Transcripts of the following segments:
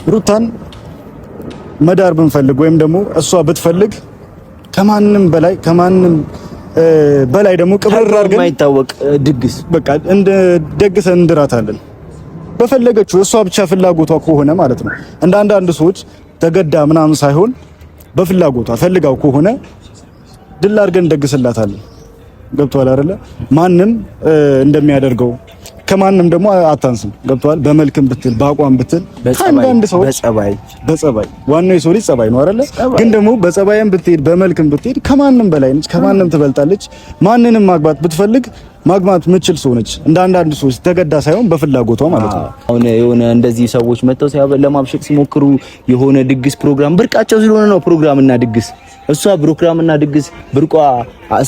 ሩታን መዳር ብንፈልግ ወይም ደግሞ እሷ ብትፈልግ ከማንም በላይ ደግሞ ቅብር አድርገን የማይታወቅ ድግስ በቃ እንደ ደግሰን እንድራታለን። በፈለገችው እሷ ብቻ ፍላጎቷ ከሆነ ማለት ነው። እንደ አንዳንድ ሰዎች ተገዳ ምናምን ሳይሆን በፍላጎቷ ፈልጋው ከሆነ ድል አድርገን እንደግስላታለን። ገብቷል አይደለ? ማንም እንደሚያደርገው ከማንም ደግሞ አታንስም። ገብቷል? በመልክም ብትል በአቋም ብትል አንዳንድ ሰዎች በጸባይ ዋናው የሰው ልጅ ጸባይ ነው አይደለ? ግን ደግሞ በጸባይም ብትሄድ በመልክም ብትሄድ ከማንም በላይ ነች፣ ከማንም ትበልጣለች። ማንንም ማግባት ብትፈልግ ማግባት ምችል ሰው ነች። እንደ አንዳንድ ሰዎች ተገዳ ሳይሆን በፍላጎቷ ማለት ነው። አሁን የሆነ እንደዚህ ሰዎች መጥተው ለማብሸቅ ሲሞክሩ የሆነ ድግስ ፕሮግራም ብርቃቸው ስለሆነ ነው ፕሮግራምና ድግስ እሷ ፕሮግራምና ድግስ ብርቋ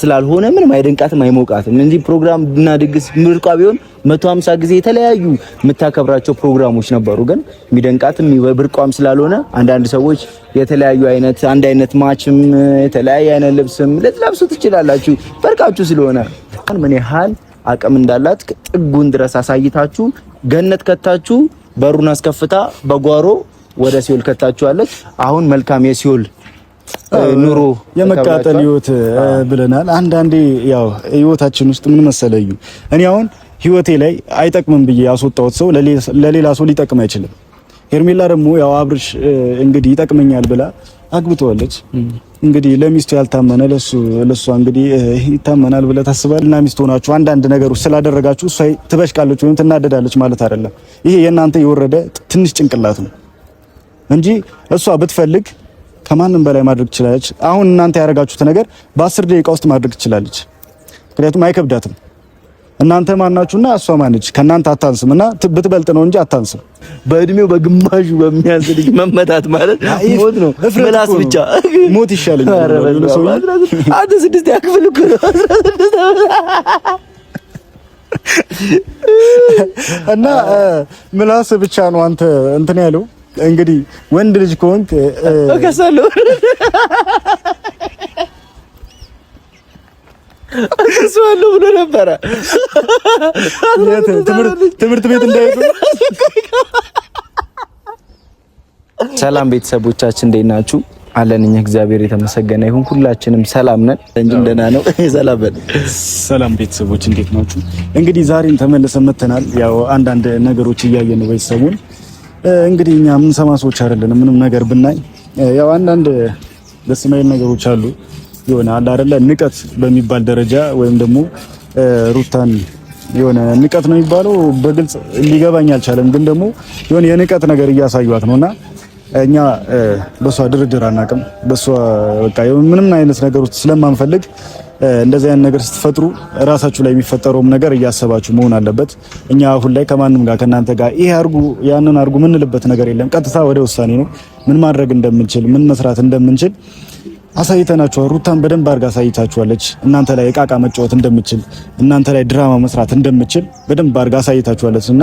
ስላልሆነ ምንም አይደንቃትም አይሞቃትም እንጂ ፕሮግራምና ድግስ ብርቋ ቢሆን 150 ጊዜ የተለያዩ የምታከብራቸው ፕሮግራሞች ነበሩ። ግን የሚደንቃትም ብርቋም ስላልሆነ አንዳንድ ሰዎች የተለያዩ አይነት አንድ አይነት ማችም የተለያየ አይነት ልብስም ልትለብሱ ትችላላችሁ በርቃችሁ ስለሆነ ምን ያህል አቅም እንዳላት ጥጉን ድረስ አሳይታችሁ ገነት ከታችሁ በሩን አስከፍታ በጓሮ ወደ ሲኦል ከታችኋለች። አሁን መልካም የሲኦል ኑሮ የመቃጠል ህይወት ብለናል። አንዳንዴ ያው ህይወታችን ውስጥ ምን መሰለዩ እኔ አሁን ህይወቴ ላይ አይጠቅምም ብዬ ያስወጣሁት ሰው ለሌላ ሰው ሊጠቅም አይችልም። ሄርሜላ ደግሞ ያው አብርሽ እንግዲህ ይጠቅመኛል ብላ አግብተዋለች። እንግዲህ ለሚስቱ ያልታመነ ለሷ እንግዲህ ይታመናል ብለ ታስባልና ሚስቱ ሆናችሁ አንዳንድ ነገሮች ስላደረጋችሁ እሷ ትበሽቃለች ወይም ትናደዳለች ማለት አይደለም። ይሄ የእናንተ የወረደ ትንሽ ጭንቅላት ነው እንጂ እሷ ብትፈልግ ከማንም በላይ ማድረግ ትችላለች። አሁን እናንተ ያደረጋችሁት ነገር በ10 ደቂቃ ውስጥ ማድረግ ትችላለች። ምክንያቱም አይከብዳትም። እናንተ ማናችሁና እሷ ማነች? ከናንተ አታንስምና ብትበልጥ ነው እንጂ አታንስም። በእድሜው በግማሹ በሚያንስ ልጅ መመታት ማለት ሞት ነው። ምላስ ብቻ ሞት ይሻለኛል። አንተ 6 ያክፍል እኮ ነው 16 እና ምላስ ብቻ ነው አንተ እንትን ያለው እንግዲህ ወንድ ልጅ ከሆንክ እከሳለሁ እከሳለሁ ብሎ ነበረ። ትምህርት ቤት እንዳይሄዱ። ሰላም ቤተሰቦቻችን እንዴት ናችሁ? አለን እኛ እግዚአብሔር የተመሰገነ ይሁን። ሁላችንም ሰላም ነን እንጂ ደህና ነው። ሰላም በል። ሰላም ቤተሰቦች እንዴት ናችሁ? እንግዲህ ዛሬም ተመልሰን መተናል። ያው አንዳንድ ነገሮች እያየን ነው ቤተሰቡን እንግዲህ እኛ ምን ሰማ ሰዎች አይደለም። ምንም ነገር ብናይ ያው አንዳንድ ደስ የማይል ነገሮች አሉ። የሆነ አለ አይደለ ንቀት በሚባል ደረጃ ወይም ደግሞ ሩታን የሆነ ንቀት ነው የሚባለው በግልጽ ሊገባኝ አልቻለም። ግን ደግሞ የሆነ የንቀት ነገር እያሳዩት ነውና እኛ በሷ ድርድር አናውቅም። በሷ በቃ ምንም አይነት ነገር ውስጥ ስለማንፈልግ እንደዚህ አይነት ነገር ስትፈጥሩ ራሳችሁ ላይ የሚፈጠረውም ነገር እያሰባችሁ መሆን አለበት። እኛ አሁን ላይ ከማንም ጋር ከናንተ ጋር ይሄ አርጉ ያንን አርጉ ምንልበት ነገር የለም። ቀጥታ ወደ ውሳኔ ነው። ምን ማድረግ እንደምንችል ምን መስራት እንደምንችል አሳይተናችኋል። ሩታን በደንብ አድርጋ አሳይታችኋለች። እናንተ ላይ እቃቃ መጫወት እንደምችል እናንተ ላይ ድራማ መስራት እንደምችል በደንብ አድርጋ አሳይታችኋለች። እና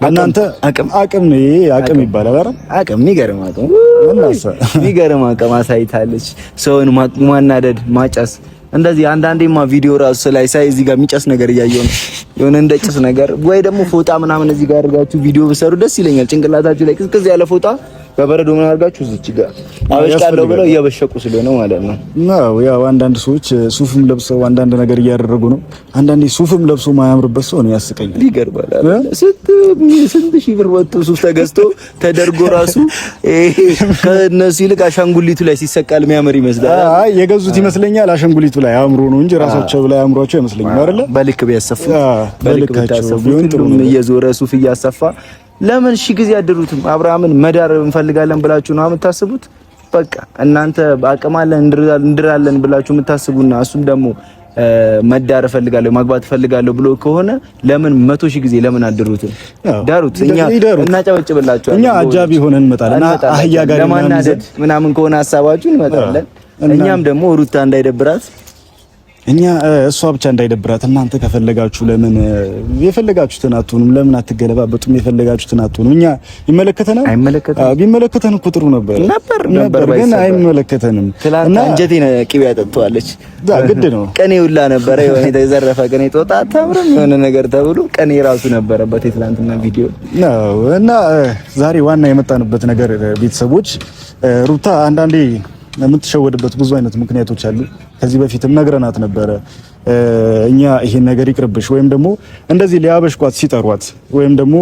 እናንተ አቅም ነው ይሄ አቅም ይባላል አይደል? አቅም የሚገርም አቅም አሳይታለች። ሰውን ማናደድ ማጨስ እንደዚህ አንዳንዴማ ቪዲዮ ራሱ ላይ ሳይ እዚህ ጋር የሚጨስ ነገር እያየሁ ነው። የሆነ እንደ ጭስ ነገር ወይ ደግሞ ፎጣ ምናምን እዚህ ጋር አድርጋችሁ ቪዲዮ ብሰሩ ደስ ይለኛል። ጭንቅላታችሁ ላይ ቅዝቅዝ ያለ ፎጣ በበረዶ ምን አድርጋችሁ እዚች ጋር አበሽቃለሁ ብለው እየበሸቁ ስለሆነ ማለት ነው። ያው አንዳንድ ሰዎች ሱፍም ለብሰው አንዳንድ ነገር እያደረጉ ነው። አንዳንዴ ሱፍም ለብሶ ማያምርበት ሰው ነው ያስቀኛል። ይገርማል። ስንት ሺህ ብር ወጥቶ ሱፍ ተገዝቶ ተደርጎ ራሱ ከነሱ ይልቅ አሻንጉሊቱ ላይ ሲሰቃል የሚያምር ይመስላል። አይ የገዙት ይመስለኛል አሻንጉሊቱ ላይ አምሮ ነው እንጂ ራሳቸው ላይ አምሯቸው ይመስለኛል አይደለ? በልክ ቢያሰፉ በልካቸው ቢሆን ጥሩ ነው። እየዞረ ሱፍ እያሰፋ ለምን ሺ ጊዜ ያድሩትም አብርሃምን መዳር እንፈልጋለን ብላችሁ ነው የምታስቡት? በቃ እናንተ አቅማለን እንድራለን ብላችሁ የምታስቡና እሱም ደግሞ መዳር እፈልጋለሁ ማግባት እፈልጋለሁ ብሎ ከሆነ ለምን 100 ሺህ ጊዜ ለምን አድሩትም? ዳሩት። እኛ እናጨበጭብላችኋለን። እኛ አጃቢ ሆነን እንመጣለን። አህያ ጋር ለማናደድ ምናምን ከሆነ ሐሳባችሁ እንመጣለን። እኛም ደግሞ ሩታ እንዳይደብራት እኛ እሷ ብቻ እንዳይደብራት እናንተ ከፈለጋችሁ ለምን የፈለጋችሁትን አትሆኑም? ለምን አትገለባበጡም? የፈለጋችሁትን አትሆኑም? እኛ ይመለከተናል? ቢመለከተን እኮ ጥሩ ነበር ግን አይመለከተንም። እና አንጀቴን ቅቤ ያጠጣዋለች። ግድ ነው። ቀኔ ሁላ ነበረ የሆነ የተዘረፈ ቀኔ ጦጣ አታምርም የሆነ ነገር ተብሎ ቀኔ ራሱ ነበረበት የትላንትና ቪዲዮ ነው። እና ዛሬ ዋና የመጣንበት ነገር ቤተሰቦች ሩታ አንዳንዴ የምትሸወድበት ብዙ አይነት ምክንያቶች አሉ። ከዚህ በፊትም ነግረናት ነበረ። እኛ ይሄን ነገር ይቅርብሽ ወይም ደግሞ እንደዚህ ሊያበሽቋት ሲጠሯት ወይም ደግሞ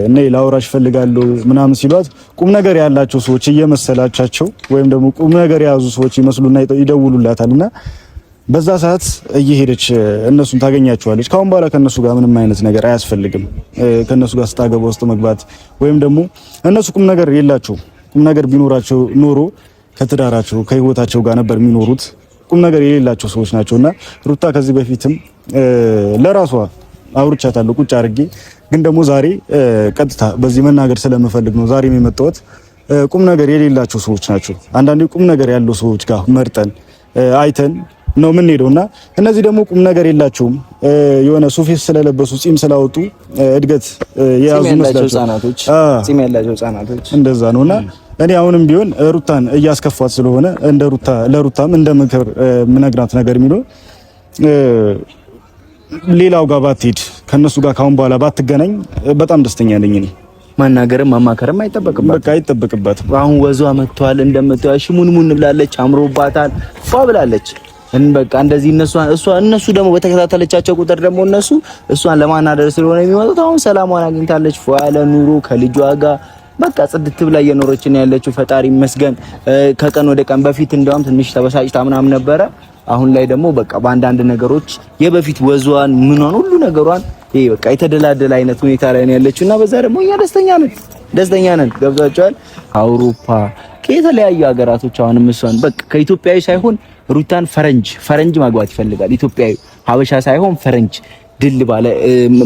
እኔ ላውራሽ ፈልጋለሁ ምናምን ሲሏት ቁም ነገር ያላቸው ሰዎች እየመሰላቻቸው ወይም ደግሞ ቁም ነገር የያዙ ሰዎች ይመስሉና ይደውሉላታልና በዛ ሰዓት እየሄደች እነሱን ታገኛቸዋለች። ካሁን በኋላ ከነሱ ጋር ምንም አይነት ነገር አያስፈልግም። ከነሱ ጋር ስታገባ ውስጥ መግባት ወይም ደግሞ እነሱ ቁም ነገር የላቸው። ቁም ነገር ቢኖራቸው ኖሮ ከትዳራቸው ከህይወታቸው ጋር ነበር የሚኖሩት። ቁም ነገር የሌላቸው ሰዎች ናቸውና ሩታ ከዚህ በፊትም ለራሷ አውርቻታለሁ ቁጭ አድርጌ። ግን ደግሞ ዛሬ ቀጥታ በዚህ መናገር ስለምፈልግ ነው ዛሬ የመጣሁት። ቁም ነገር የሌላቸው ሰዎች ናቸው። አንዳንዴ ቁም ነገር ያለው ሰዎች ጋር መርጠን አይተን ነው የምንሄደውና እነዚህ ደግሞ ቁም ነገር የላቸውም። የሆነ ሱፌስ ስለለበሱ ጺም ስላወጡ እድገት የያዙ ጺም ያላቸው ህጻናቶች እንደዛ ነውና እኔ አሁንም ቢሆን ሩታን እያስከፋት ስለሆነ እንደ ሩታ ለሩታም እንደ ምክር ምነግራት ነገር የሚለው ሌላው ጋር ባትሄድ ከነሱ ጋር ካሁን በኋላ ባትገናኝ በጣም ደስተኛ ነኝ እኔ። ማናገርም ማማከርም አይጠበቅባትም። አሁን ወዟ መጥቷል። እንደምታዩሽ ሙንሙን ብላለች፣ አምሮባታል፣ ፏ ብላለች። በቃ እንደዚህ እነሱ ደግሞ በተከታተለቻቸው ቁጥር ደግሞ እሷን ለማናደር ስለሆነ የሚመጡት አሁን ሰላሟን አግኝታለች። ፏ ያለ ኑሮ ከልጇ ጋር በቃ ጽድት ብላ እየኖረች ነው ያለችው። ፈጣሪ ይመስገን። ከቀን ወደ ቀን በፊት እንደውም ትንሽ ተበሳጭታ ምናምን ነበረ። አሁን ላይ ደግሞ በቃ በአንዳንድ ነገሮች የበፊት ወዟን ምኗን ሁሉ ነገሯን ይሄ በቃ የተደላደለ አይነት ሁኔታ ላይ ነው ያለችው እና በዛ ደግሞ እኛ ደስተኛ ነን። ገብቷቸዋል። አውሮፓ ከተለያዩ ሀገራቶች አሁንም እሷን በቃ ከኢትዮጵያዊ ሳይሆን ሩታን ፈረንጅ ማግባት ይፈልጋል። ኢትዮጵያዊ ሀበሻ ሳይሆን ፈረንጅ ድል ባለ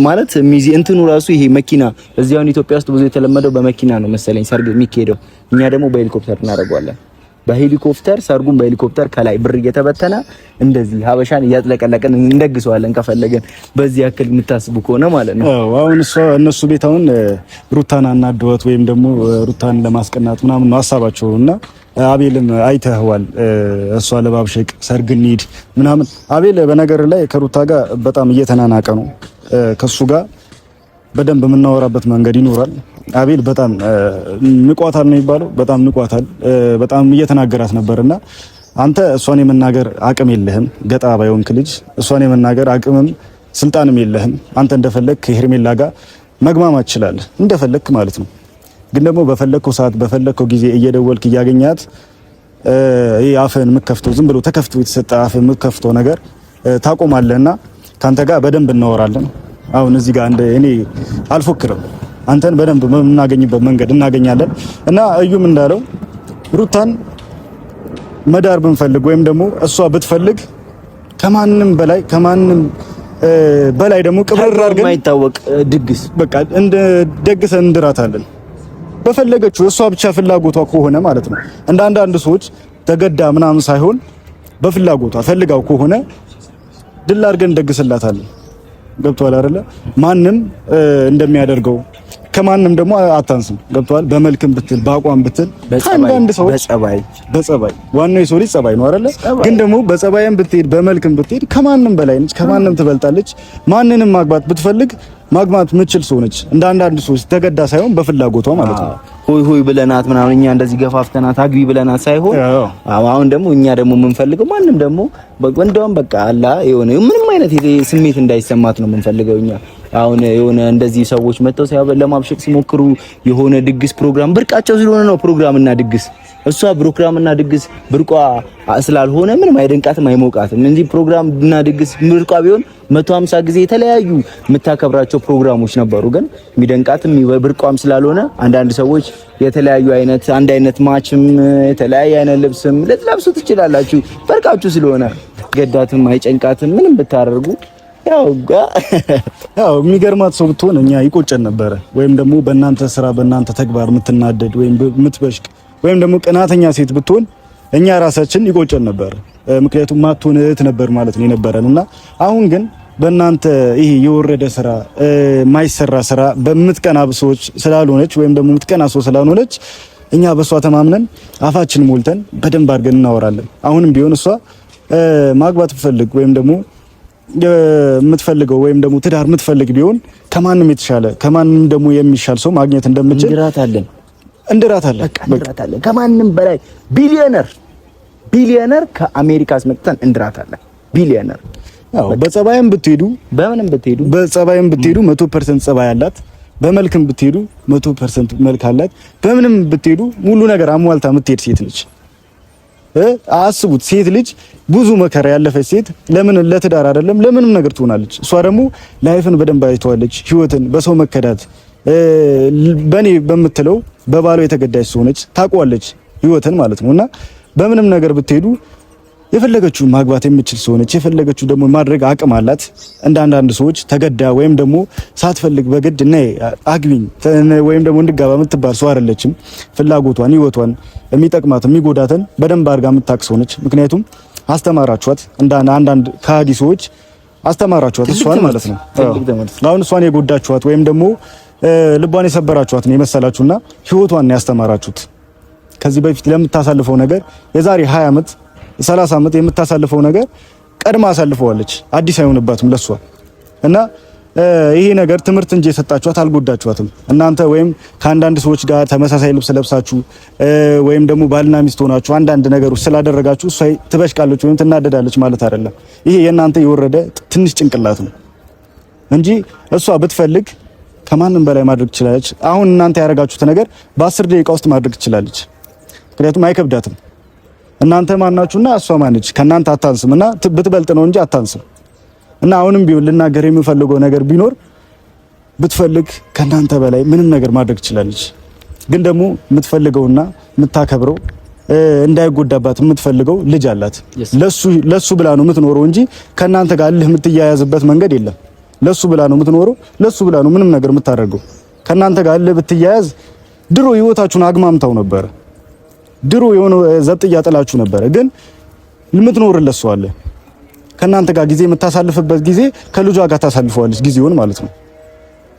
ማለት ሚዚ እንትኑ ራሱ ይሄ መኪና እዚያውን ኢትዮጵያ ውስጥ ብዙ የተለመደው በመኪና ነው መሰለኝ ሰርግ የሚካሄደው። እኛ ደግሞ በሄሊኮፕተር እናደርገዋለን። በሄሊኮፕተር ሰርጉን በሄሊኮፕተር ከላይ ብር እየተበተነ እንደዚህ ሀበሻን እያጥለቀለቀን እንደግሰዋለን ከፈለገን። በዚህ ያክል የምታስቡ ከሆነ ማለት ነው። አሁን እነሱ ቤት አሁን ሩታን አናደዋት ወይም ደግሞ ሩታን ለማስቀናት ምናምን ነው ሀሳባቸውና አቤልም አይተህዋል። እሷ ለባብሸቅ ሰርግ እንሂድ ምናምን። አቤል በነገር ላይ ከሩታ ጋር በጣም እየተናናቀ ነው። ከሱ ጋር በደንብ የምናወራበት መንገድ ይኖራል። አቤል በጣም ንቋታል ነው የሚባለው። በጣም ንቋታል። በጣም እየተናገራት ነበርና አንተ እሷን የመናገር አቅም የለህም። ገጣ ባይሆንክ ልጅ እሷን የመናገር አቅምም ስልጣንም የለህም። አንተ እንደፈለክ ከሄርሜላ ጋር መግማማት ትችላለህ፣ እንደፈለክ ማለት ነው። ግን ደግሞ በፈለከው ሰዓት በፈለከው ጊዜ እየደወልክ እያገኛት ይሄ አፍህን የምትከፍተው ዝም ብሎ ተከፍቶ የተሰጠ አፍህን የምትከፍተው ነገር ታቆማለህና ካንተ ጋር በደንብ እናወራለን። አሁን እዚህ ጋር እኔ አልፎክርም። አንተን በደንብ የምናገኝበት መንገድ እናገኛለን። እና እዩም እንዳለው ሩታን መዳር ብንፈልግ ወይም ደግሞ እሷ ብትፈልግ ከማንም በላይ ደግሞ ቅብር አድርገን የማይታወቅ ድግስ በቃ እንደ ደግሰን እንድራታለን። በፈለገችው እሷ ብቻ ፍላጎቷ ከሆነ ማለት ነው። እንደ አንዳንድ ሰዎች ተገዳ ምናምን ሳይሆን በፍላጎቷ ፈልጋው ከሆነ ድል አድርገን እንደግስላታለን። ገብቷል አይደለ? ማንም እንደሚያደርገው ከማንም ደግሞ አታንስም። ገብቷል? በመልክም ብትል በአቋም ብትል አንዳንድ ሰዎች በጸባይ ዋናው የሰው ልጅ ጸባይ ነው አይደለ? ግን ደግሞ በጸባይም ብትሄድ በመልክም ብትሄድ ከማንም በላይ ነች፣ ከማንም ትበልጣለች። ማንንም ማግባት ብትፈልግ ማግባት ምችል ሰው ነች። እንደ አንዳንድ ሰዎች ተገዳ ሳይሆን በፍላጎቷ ማለት ነው። ሆይ ብለናት ምናምን እኛ እንደዚህ ገፋፍተናት አግቢ ብለናት ሳይሆን አሁን ደግሞ እኛ ደግሞ የምንፈልገው ማንም ደግሞ እንደውም በቃ አላ የሆነ ምንም አይነት ስሜት እንዳይሰማት ነው የምንፈልገው እኛ። አሁን የሆነ እንደዚህ ሰዎች መጥተው ለማብሸቅ ሲሞክሩ የሆነ ድግስ ፕሮግራም ብርቃቸው ስለሆነ ነው ፕሮግራምና ድግስ። እሷ ፕሮግራምና ድግስ ብርቋ ስላልሆነ ምንም አይደንቃትም አይሞቃትም። እንጂ ፕሮግራምና ድግስ ብርቋ ቢሆን 150 ጊዜ የተለያዩ የምታከብራቸው ፕሮግራሞች ነበሩ። ግን የሚደንቃትም ብርቋም ስላልሆነ አንዳንድ ሰዎች የተለያዩ አይነት አንድ አይነት ማችም የተለያየ አይነት ልብስም ልትለብሱ ትችላላችሁ። በርቃችሁ ስለሆነ ገዳትም አይጨንቃትም ምንም ብታደርጉ። ያው የሚገርማት ሰው ብትሆን እኛ ይቆጨን ነበረ። ወይም ደግሞ በእናንተ ስራ በእናንተ ተግባር የምትናደድ ወይም የምትበሽቅ ወይም ደግሞ ቅናተኛ ሴት ብትሆን እኛ ራሳችን ይቆጨን ነበር። ምክንያቱም ማትሆን እህት ነበር ማለት ነው የነበረንና አሁን ግን በእናንተ ይሄ የወረደ ስራ ማይሰራ ስራ በምትቀና ሰዎች ስላልሆነች ወይም ደግሞ ምትቀና ሰው ስላልሆነች እኛ በሷ ተማምነን አፋችን ሞልተን በደንብ አድርገን እናወራለን። አሁንም ቢሆን እሷ ማግባት ፈልግ ወይም ደግሞ የምትፈልገው ወይም ደግሞ ትዳር የምትፈልግ ቢሆን ከማንም የተሻለ ከማንም ደግሞ የሚሻል ሰው ማግኘት እንደምትችል እንድራታለን። ከማንም በላይ ቢሊዮነር ከአሜሪካ አስመጥተን እንድራታለን። ቢሊዮነር ያው በጸባይም ብትሄዱ 100% ጸባይ አላት። በመልክም ብትሄዱ 100% መልክ አላት። በምንም ብትሄዱ ሙሉ ነገር አሟልታ የምትሄድ ሴት ነች። አስቡት፣ ሴት ልጅ ብዙ መከራ ያለፈች ሴት ለምን ለትዳር አይደለም ለምንም ነገር ትሆናለች። እሷ ደግሞ ላይፍን በደንብ አይተዋለች። ህይወትን፣ በሰው መከዳት፣ በኔ በምትለው በባሏ የተገዳች ሰው ነች። ታውቋለች ህይወትን ማለት ነውና በምንም ነገር ብትሄዱ የፈለገችው ማግባት የምትችል ሰው ነች። የፈለገችው ደግሞ ማድረግ አቅም አላት። እንደ አንዳንድ ሰዎች ተገዳ ወይም ደግሞ ሳትፈልግ በግድ ነይ አግቢኝ ወይም ደግሞ እንድጋባ የምትባል ሰው አይደለችም። ፍላጎቷን፣ ህይወቷን የሚጠቅማት የሚጎዳትን በደንብ አድርጋ የምታውቅ ሰው ነች። ምክንያቱም አስተማራችኋት። እንደ አንዳንድ ከሃዲ ሰዎች አስተማራችኋት እሷን ማለት ነው። አሁን እሷን የጎዳችኋት ወይም ደግሞ ልቧን የሰበራችኋት ነው የመሰላችሁና ህይወቷን ነው ያስተማራችሁት። ከዚህ በፊት ለምታሳልፈው ነገር የዛሬ 20 ዓመት 30 ዓመት የምታሳልፈው ነገር ቀድማ አሳልፈዋለች። አዲስ አይሆንባትም ለሷ እና ይሄ ነገር ትምህርት እንጂ የሰጣችኋት አልጎዳችኋትም። እናንተ ወይም ከአንዳንድ ሰዎች ጋር ተመሳሳይ ልብስ ለብሳችሁ ወይም ደግሞ ባልና ሚስት ሆናችሁ አንዳንድ ነገሮች ስላደረጋችሁ እሷ ትበሽቃለች ወይም ትናደዳለች ማለት አይደለም። ይሄ የእናንተ የወረደ ትንሽ ጭንቅላት ነው እንጂ እሷ ብትፈልግ ከማንም በላይ ማድረግ ትችላለች። አሁን እናንተ ያደረጋችሁት ነገር በ10 ደቂቃ ውስጥ ማድረግ ትችላለች። ምክንያቱም አይከብዳትም። እናንተ ማናችሁና እሷ ማነች? ከናንተ አታንስምና ብትበልጥ ነው እንጂ አታንስም። እና አሁንም ቢሆን ልናገር የምፈልገው ነገር ቢኖር ብትፈልግ ከናንተ በላይ ምንም ነገር ማድረግ ትችላለች። ግን ደግሞ የምትፈልገውና የምታከብረው እንዳይጎዳባት የምትፈልገው ልጅ አላት። ለሱ ብላ ነው የምትኖረው እንጂ ከናንተ ጋር ልህ የምትያያዝበት መንገድ የለም። ለሱ ብላ ነው የምትኖረው። ለሱ ብላ ነው ምንም ነገር የምታደርገው። ከናንተ ጋር ልህ ብትያያዝ ድሮ ህይወታችሁን አግማምታው ነበር። ድሮ የሆነ ዘብጥ እያጠላችሁ ነበር። ግን የምትኖርለት ሰው አለ። ከናንተ ጋር ጊዜ የምታሳልፍበት ጊዜ ከልጇ ጋር ታሳልፈዋለች ጊዜውን ማለት ነው።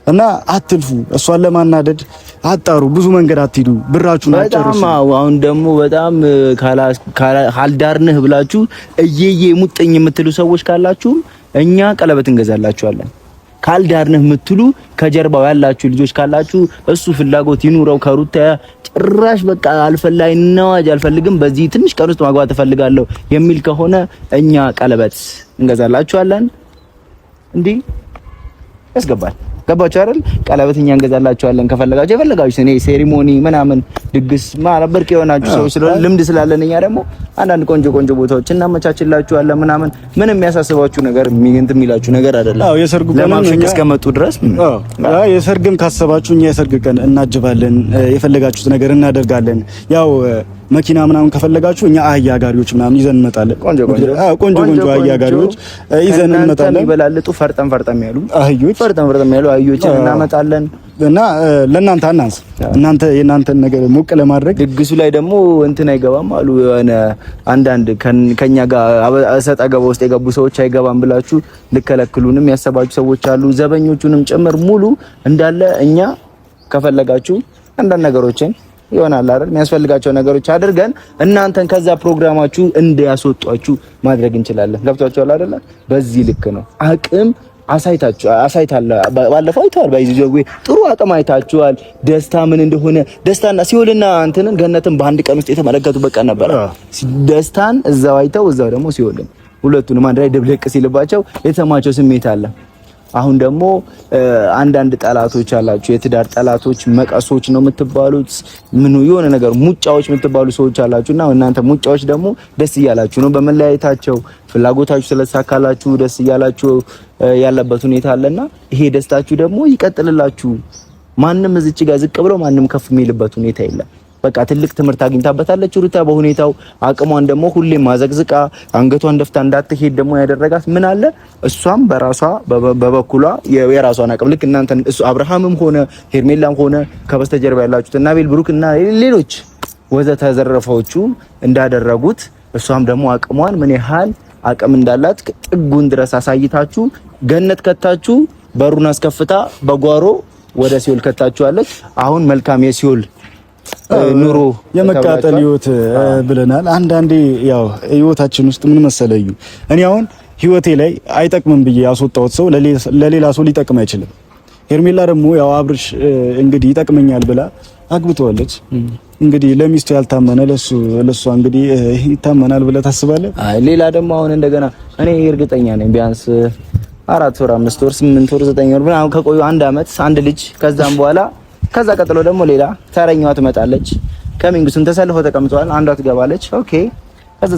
እና አትልፉ። እሷን ለማናደድ አጣሩ። ብዙ መንገድ አትሂዱ። ብራችሁን አጨርሱ። አሁን ደግሞ በጣም ካልዳርንህ ብላችሁ እየየ ሙጥኝ የምትሉ ሰዎች ካላችሁ እኛ ቀለበት እንገዛላችኋለን። ካልዳርንህ የምትሉ ከጀርባው ያላችሁ ልጆች ካላችሁ እሱ ፍላጎት ይኑረው ከሩታ ጭራሽ በቃ አልፈልግም በዚህ ትንሽ ቀን ውስጥ ማግባት እፈልጋለሁ የሚል ከሆነ እኛ ቀለበት እንገዛላችኋለን። እንዲህ ያስገባል። ገባችሁ አይደል? ቀለበት እኛ እንገዛላችኋለን። ከፈለጋችሁ የፈለጋችሁ እኔ ሴሪሞኒ ምናምን ድግስ ማረበርክ የሆናችሁ ሰዎች ስለሆነ ልምድ ስላለን እኛ ደግሞ አንዳንድ ቆንጆ ቦታዎች እናመቻችላችኋለን ምናምን ምንም የሚያሳስባችሁ ነገር እንትን የሚላችሁ ነገር አይደለም። አዎ የሰርጉ ቀን ለማምሸት እስከመጡ ድረስ አዎ የሰርግም ካሰባችሁ እኛ የሰርግ ቀን እናጅባለን። የፈለጋችሁት ነገር እናደርጋለን። ያው መኪና ምናምን ከፈለጋችሁ እኛ አህያ ጋሪዎች ምናምን ይዘን እንመጣለን። ቆንጆ አህያ ጋሪዎች ይዘን እንመጣለን። ይበላልጡ ፈርጠም ያሉ አህዮች አህዮችን እናመጣለን እና ለእናንተ አናንስ። እናንተ የእናንተን ነገር ሞቅ ለማድረግ ድግሱ ላይ ደግሞ እንትን አይገባም አሉ የሆነ አንዳንድ ከኛ ጋር እሰጥ አገባ ውስጥ የገቡ ሰዎች አይገባም ብላችሁ ልከለክሉንም ያሰባችሁ ሰዎች አሉ። ዘበኞቹንም ጭምር ሙሉ እንዳለ እኛ ከፈለጋችሁ አንዳንድ ነገሮችን ይሆናል አይደል የሚያስፈልጋቸው ነገሮች አድርገን እናንተን ከዛ ፕሮግራማችሁ እንዲያስወጧችሁ ማድረግ እንችላለን። ገብቷችኋል አይደል? በዚህ ልክ ነው አቅም አሳይታለ ባለፈው አይተዋል። ባይዘው ጥሩ አቅም አይታችኋል። ደስታ ምን እንደሆነ ደስታና ሲኦልና አንተንን ገነትን በአንድ ቀን ውስጥ የተመለከቱበት ቀን ነበር። ደስታን እዛው አይተው እዛው ደግሞ ሲኦልን ሁለቱንም አንድ ላይ ድብልቅ ሲልባቸው የተሰማቸው ስሜት አለ። አሁን ደግሞ አንዳንድ ጠላቶች አላችሁ። የትዳር ጠላቶች መቀሶች ነው የምትባሉት። ምን የሆነ ነገር ሙጫዎች የምትባሉ ሰዎች አላችሁና እናንተ ሙጫዎች ደግሞ ደስ እያላችሁ ነው በመለያየታቸው ፍላጎታችሁ ስለተሳካላችሁ ደስ እያላችሁ ያለበት ሁኔታ አለና ይሄ ደስታችሁ ደግሞ ይቀጥልላችሁ። ማንም እዚች ጋር ዝቅ ብሎ ማንም ከፍ የሚልበት ሁኔታ የለም። በቃ ትልቅ ትምህርት አግኝታበታለች ሩታ በሁኔታው። አቅሟን ደግሞ ሁሌም ማዘግዝቃ አንገቷን ደፍታ እንዳትሄድ ደግሞ ያደረጋት ምን አለ እሷም በራሷ በበኩሏ የራሷን አቅም ልክ እናንተ እሱ አብርሃምም ሆነ ሄርሜላም ሆነ ከበስተጀርባ ያላችሁት እና ቤል ብሩክ እና ሌሎች ወዘተ ተዘረፈዎቹ እንዳደረጉት እሷም ደግሞ አቅሟን ምን ያህል አቅም እንዳላት ጥጉን ድረስ አሳይታችሁ ገነት ከታችሁ በሩን አስከፍታ በጓሮ ወደ ሲኦል ከታችኋለች። አሁን መልካም የሲኦል ኑሮ የመቃጠል ህይወት ብለናል። አንዳንዴ ያው ህይወታችን ውስጥ ምን መሰለዩ እኔ አሁን ህይወቴ ላይ አይጠቅምም ብዬ ያስወጣሁት ሰው ለሌላ ሰው ሊጠቅም አይችልም። ሄርሜላ ደግሞ ያው አብርሽ እንግዲህ ይጠቅመኛል ብላ አግብተዋለች። እንግዲህ ለሚስቱ ያልታመነ ለሷ እንግዲህ ይታመናል ብለህ ታስባለህ? አይ ሌላ ደግሞ አሁን እንደገና እኔ እርግጠኛ ነኝ ቢያንስ 4 ወር 5 ወር 8 ወር 9 ወር ምናምን ከቆዩ 1 አመት አንድ ልጅ ከዛም በኋላ ከዛ ቀጥሎ ደግሞ ሌላ ተረኛዋ ትመጣለች። ከሚንግስቱን ተሰልፈው ተቀምጠዋል። አንዷ ትገባለች። ኦኬ ከዛ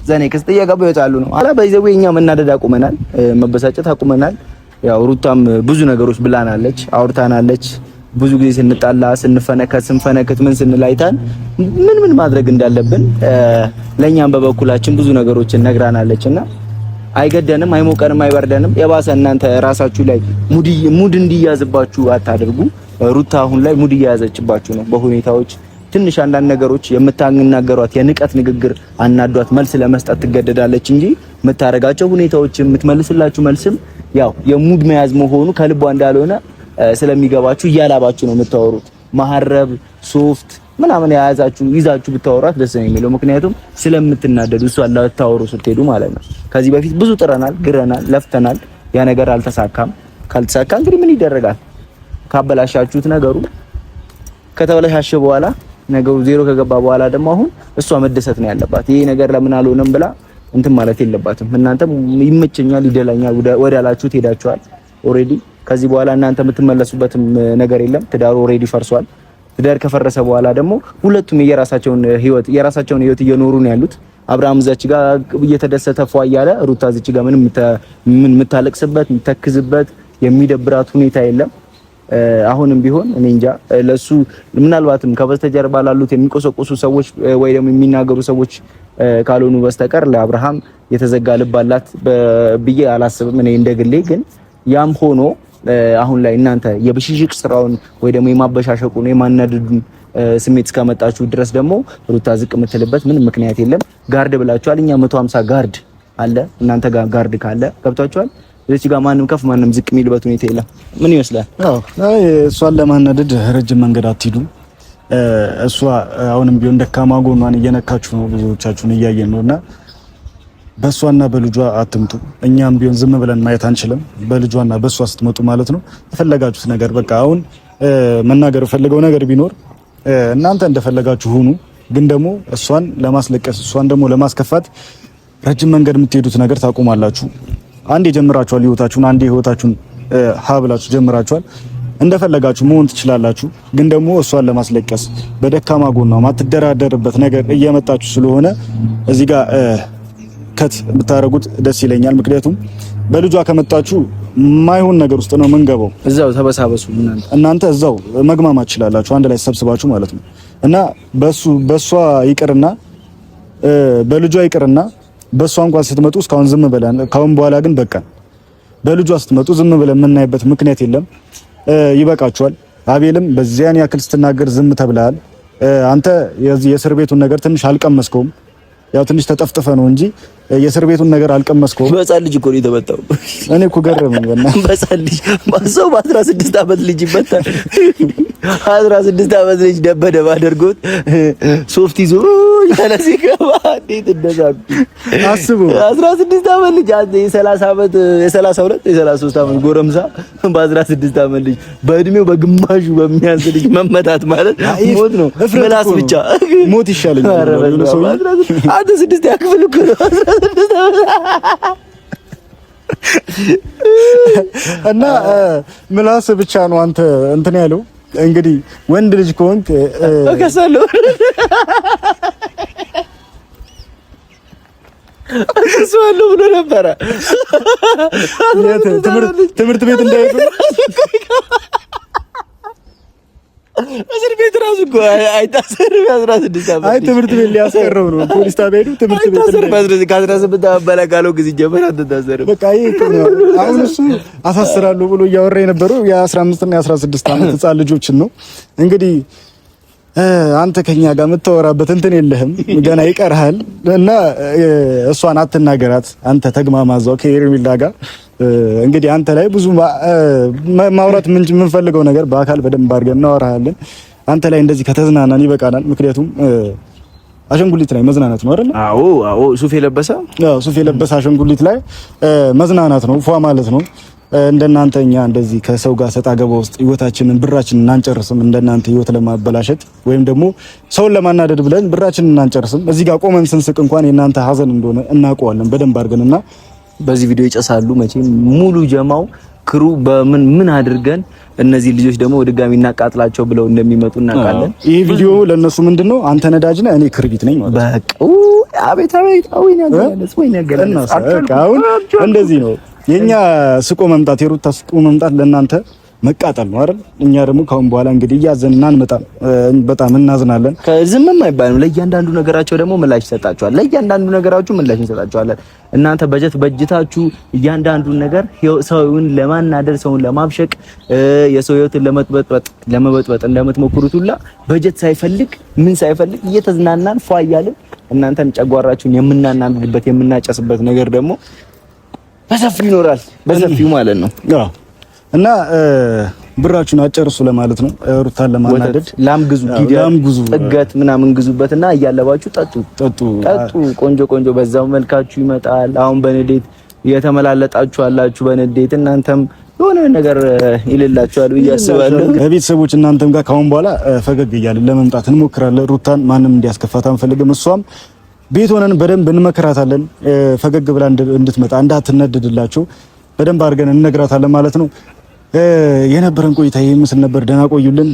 ዘኔክስት እየገቡ ይወጣሉ ነው አላ በይዘው እኛ መናደድ አቁመናል፣ መበሳጨት አቁመናል። ያው ሩታም ብዙ ነገሮች ብላናለች፣ አውርታናለች። ብዙ ጊዜ ስንጣላ ስንፈነከት ምን ስንላይታን ምን ማድረግ እንዳለብን ለኛም በበኩላችን ብዙ ነገሮችን ነግራናለችና አይገደንም፣ አይሞቀንም፣ አይበርደንም። የባሰ እናንተ ራሳችሁ ላይ ሙድ እንዲያዝባችሁ አታድርጉ። ሩታ አሁን ላይ ሙድ እያያዘችባችሁ ነው በሁኔታዎች ትንሽ አንዳንድ ነገሮች የምታናገሯት የንቀት ንግግር አናዷት መልስ ለመስጠት ትገደዳለች እንጂ የምታረጋቸው ሁኔታዎች የምትመልስላችሁ መልስም ያው የሙድ መያዝ መሆኑ ከልቧ እንዳልሆነ ስለሚገባችሁ እያላባችሁ ነው የምታወሩት። መሐረብ ሶፍት ምናምን ይዛችሁ ብታወሯት ደስ ነው የሚለው። ምክንያቱም ስለምትናደዱ እሷ አላታወሩ ስትሄዱ ማለት ነው። ከዚህ በፊት ብዙ ጥረናል፣ ግረናል፣ ለፍተናል። ያ ነገር አልተሳካም። ካልተሳካ እንግዲህ ምን ይደረጋል? ካበላሻችሁት ነገሩ ከተበላሻሸ በኋላ ነገሩ ዜሮ ከገባ በኋላ ደግሞ አሁን እሷ መደሰት ነው ያለባት። ይሄ ነገር ለምን አልሆነም ብላ እንትን ማለት የለባትም። እናንተም ይመቸኛል ይደላኛል ወዳላችሁት ሄዳችኋል ኦሬዲ። ከዚህ በኋላ እናንተ የምትመለሱበትም ነገር የለም። ትዳሩ ኦሬዲ ፈርሷል። ትዳር ከፈረሰ በኋላ ደግሞ ሁለቱም የራሳቸውን ህይወት እየኖሩ ነው ያሉት። አብርሃም እዛች ጋር እየተደሰተ ፏ እያለ ሩታ እዚች ጋር ምን የምታለቅስበት የምትተክዝበት የሚደብራት ሁኔታ የለም። አሁንም ቢሆን እኔ እንጃ ለሱ ምናልባትም ከበስተጀርባ ላሉት የሚቆሰቁሱ ሰዎች ወይ ደግሞ የሚናገሩ ሰዎች ካልሆኑ በስተቀር ለአብርሃም የተዘጋ ልብ አላት ብዬ አላስብም እኔ እንደግሌ። ግን ያም ሆኖ አሁን ላይ እናንተ የብሽሽቅ ስራውን ወይ ደግሞ የማበሻሸቁን የማናደዱን ስሜት እስከመጣችሁ ድረስ ደግሞ ሩታ ዝቅ የምትልበት ምንም ምክንያት የለም። ጋርድ ብላችኋል። እኛ 150 ጋርድ አለ። እናንተ ጋር ጋርድ ካለ ገብታችኋል። እዚህ ጋር ማንም ከፍ ማንም ዝቅ የሚልበት ሁኔታ የለም። ምን ይመስላል? አይ እሷን ለማናደድ ረጅም መንገድ አትሂዱ። እሷ አሁንም ቢሆን ደካማ ጎኗን እየነካችሁ ነው፣ ብዙዎቻችሁን እያየን ነውና በእሷና በልጇ አትምጡ። እኛም ቢሆን ዝም ብለን ማየት አንችልም። በልጇና በእሷ ስትመጡ ማለት ነው የፈለጋችሁት ነገር በቃ አሁን መናገር ፈልገው ነገር ቢኖር እናንተ እንደፈለጋችሁ ሁኑ። ግን ደግሞ እሷን ለማስለቀስ እሷን ደግሞ ለማስከፋት ረጅም መንገድ የምትሄዱት ነገር ታቆማላችሁ። አንዴ ጀምራችኋል ህይወታችሁን፣ አንዴ ህይወታችሁን ብላችሁ ጀምራችኋል። እንደፈለጋችሁ መሆን ትችላላችሁ። ግን ደግሞ እሷን ለማስለቀስ በደካማ ጎኗ ማትደራደርበት ነገር እየመጣችሁ ስለሆነ እዚህ ጋር ከት ብታረጉት ደስ ይለኛል። ምክንያቱም በልጇ ከመጣችሁ ማይሆን ነገር ውስጥ ነው የምንገባው። እዛው ተበሳበሱ እናንተ እዛው መግማማት ትችላላችሁ አንድ ላይ ተሰብስባችሁ ማለት ነው። እና በሷ ይቅርና በልጇ ይቅርና በሷ እንኳን ስትመጡ እስካሁን ዝም ብለን ካሁን በኋላ ግን በቃ በልጇ ስትመጡ ዝም ብለን የምናይበት ምክንያት የለም። ይበቃችኋል። አቤልም በዚያን ያክል ስትናገር ዝም ተብለሃል። አንተ የእስር ቤቱን ነገር ትንሽ አልቀመስከውም። ያው ትንሽ ተጠፍጥፈ ነው እንጂ የእስር ቤቱን ነገር አልቀመስከውም። በጻል ልጅ እኮ ነው የተመጣው። እኔ እኮ ገረመኝ በጻል ልጅ ማሰው በ16 ዓመት ልጅ ይመጣል። 16 ዓመት ልጅ ደበደብ አድርጎት ሶፍት ይዞ ተነስ ይገባ። እንዴት እንደዛኩ አስቡ። 16 ዓመት ልጅ የ30 ዓመት የ32 የ33 ዓመት ጎረምሳ በ16 ዓመት ልጅ በእድሜው በግማሹ በሚያንስ ልጅ መመታት ማለት ሞት ነው። ምላስ ብቻ ሞት ይሻለኛል። አንተ 6 ያክፍል እኮ ነው 16 እና ምላስ ብቻ ነው አንተ እንትን ያለው። እንግዲህ ወንድ ልጅ ከሆንክ እከሳለሁ እከሳለሁ ብሎ ነበረ። ትምህርት ቤት እንዳይሄዱ እስር ቤት ራሱ እኮ አይታሰርም። 16 ዓመት አይ ትምህርት ቤት ሊያስቀረው ነው ፖሊስ ጣቢያ ሄዱ። ትምህርት ቤት ከ18 ዓመት በላይ ካለው ጊዜ ጀመረ አትታሰርም። በቃ ይሄ አሁን እሱ አሳስራለሁ ብሎ እያወራ የነበረው የ15 እና የ16 ዓመት ህፃን ልጆችን ነው። እንግዲህ አንተ ከኛ ጋር የምታወራበት እንትን የለህም፣ ገና ይቀርሃል እና እሷን አትናገራት። አንተ ተግማማዛው ከሄርሜላ ጋር እንግዲህ አንተ ላይ ብዙ ማውራት የምንፈልገው ነገር በአካል በደንብ አድርገን እናወራለን። አንተ ላይ እንደዚህ ከተዝናናን ይበቃናል። ምክንያቱም አሸንጉሊት ላይ መዝናናት ነው አይደል? አዎ ሱፍ የለበሰ አሸንጉሊት ላይ መዝናናት ነው፣ ፏ ማለት ነው። እንደናንተ እኛ እንደዚህ ከሰው ጋር ሰጣ ገባ ውስጥ ህይወታችንን ብራችንን አንጨርስም። እንደናንተ ህይወት ለማበላሸት ወይም ደግሞ ሰውን ለማናደድ ብለን ብራችንን አንጨርስም። እዚህ ጋር ቆመን ስንስቅ እንኳን የናንተ ሀዘን እንደሆነ እናውቀዋለን በደንብ አድርገንና በዚህ ቪዲዮ ይጨሳሉ መቼም ሙሉ ጀማው ክሩ ምን አድርገን እነዚህ ልጆች ደግሞ ድጋሚ እናቃጥላቸው ብለው እንደሚመጡ እናውቃለን። ይሄ ቪዲዮ ለነሱ ምንድነው አንተ ነዳጅ ነህ እኔ ክርቢት ነኝ ማለት በቃ አቤት እንደዚህ ነው የኛ ስቆ መምጣት የሩታ ስቆ መምጣት ለእናንተ መቃጠል ነው አይደል? እኛ ደግሞ ካሁን በኋላ እንግዲህ እያዘንና እንመጣም በጣም እናዝናለን። ከዝምም አይባልም። ለእያንዳንዱ ነገራቸው ደግሞ ምላሽ ይሰጣቸዋል። ለእያንዳንዱ ነገራችሁ ምላሽ እንሰጣቸዋለን። እናንተ በጀታችሁ እያንዳንዱን ነገር ሰውን ለማናደር ሰውን ለማብሸቅ የሰው ህይወትን ለመበጥበጥ እንደምትሞክሩት ሁላ በጀት ሳይፈልግ ምን ሳይፈልግ እየተዝናናን ፏ እያልን እናንተን ጨጓራችሁን የምናናምድበት የምናጨስበት ነገር ደግሞ በሰፊው ይኖራል። በሰፊው ማለት ነው እና ብራችሁን አጨርሱ ለማለት ነው። ሩታን ለማናደድ ላም ግዙ ጥገት ምናምን ግዙበትና እያለባችሁ ጠጡ። ቆንጆ በዛው መልካችሁ ይመጣል። አሁን በንዴት እየተመላለጣችሁ አላችሁ በንዴት እናንተም የሆነ ነገር ይልላችኋል ብዬ አስባለሁ። ቤተሰቦች እናንተም ጋር ካሁን በኋላ ፈገግ እያልን ለመምጣት እንሞክራለን። ሩታን ማንም እንዲያስከፋት አንፈልግም። እሷም ቤት ሆነን በደንብ እንመክራታለን። ፈገግ ብላ እንድትመጣ እንዳትነደድላችሁ በደንብ አድርገን እንነግራታለን ማለት ነው። የነበረን ቆይታ ይሄ ምስል ነበር። ደህና ቆዩልን።